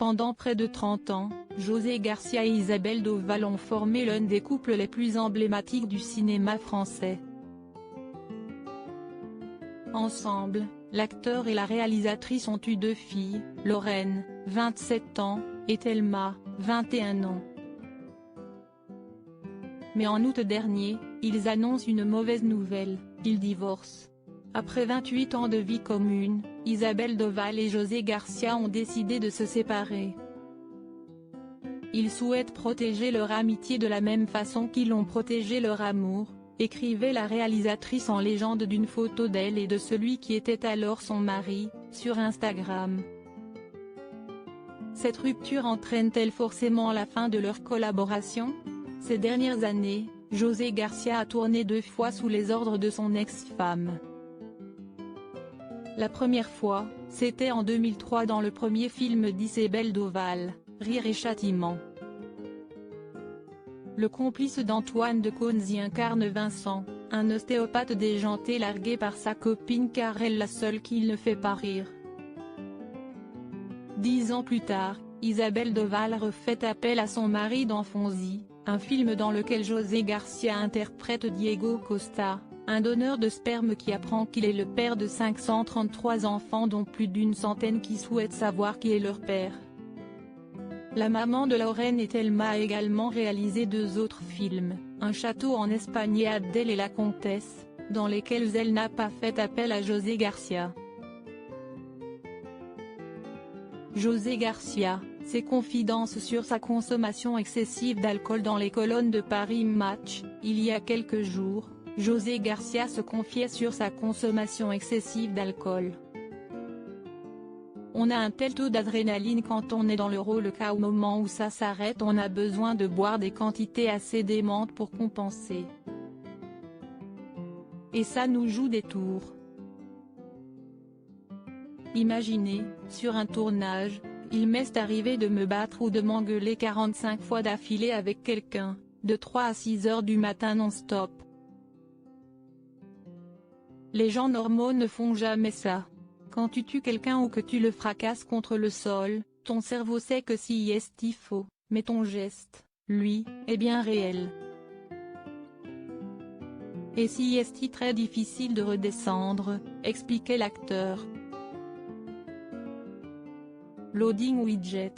Pendant près de 30 ans, José Garcia et Isabelle Doval ont formé l'un des couples les plus emblématiques du cinéma français. Ensemble, l'acteur et la réalisatrice ont eu 2 filles, Lorraine, 27 ans, et Thelma, 21 ans. Mais en août dernier, ils annoncent une mauvaise nouvelle, ils divorcent. Après 28 ans de vie commune, Isabelle Doval et José Garcia ont décidé de se séparer. Ils souhaitent protéger leur amitié de la même façon qu'ils ont protégé leur amour, écrivait la réalisatrice en légende d'une photo d'elle et de celui qui était alors son mari, sur Instagram. Cette rupture entraîne-t-elle forcément la fin de leur collaboration? Ces dernières années, José Garcia a tourné 2 fois sous les ordres de son ex-femme. La première fois, c'était en 2003 dans le premier film d'Isabelle Doval, Rire et Châtiment. Le complice d'Antoine Decaune y incarne Vincent, un ostéopathe déjanté largué par sa copine car elle la seule qu'il ne fait pas rire. 10 ans plus tard, Isabelle Doval refait appel à son mari dans Fonzie, un film dans lequel José Garcia interprète Diego Costa, un donneur de sperme qui apprend qu'il est le père de 533 enfants dont plus d'une centaine qui souhaitent savoir qui est leur père. La maman de Lorraine et Thelma a également réalisé 2 autres films, Un château en Espagne et Adèle et la comtesse, dans lesquels elle n'a pas fait appel à José Garcia. José Garcia, ses confidences sur sa consommation excessive d'alcool dans les colonnes de Paris Match. Il y a quelques jours, José Garcia se confiait sur sa consommation excessive d'alcool. On a un tel taux d'adrénaline quand on est dans le rôle qu'au moment où ça s'arrête on a besoin de boire des quantités assez démentes pour compenser. Et ça nous joue des tours. Imaginez, sur un tournage, il m'est arrivé de me battre ou de m'engueuler 45 fois d'affilée avec quelqu'un, de 3 à 6 heures du matin non-stop. Les gens normaux ne font jamais ça. Quand tu tues quelqu'un ou que tu le fracasses contre le sol, ton cerveau sait que si est faux, mais ton geste, lui, est bien réel. Et si est très difficile de redescendre, expliquait l'acteur. Loading widget.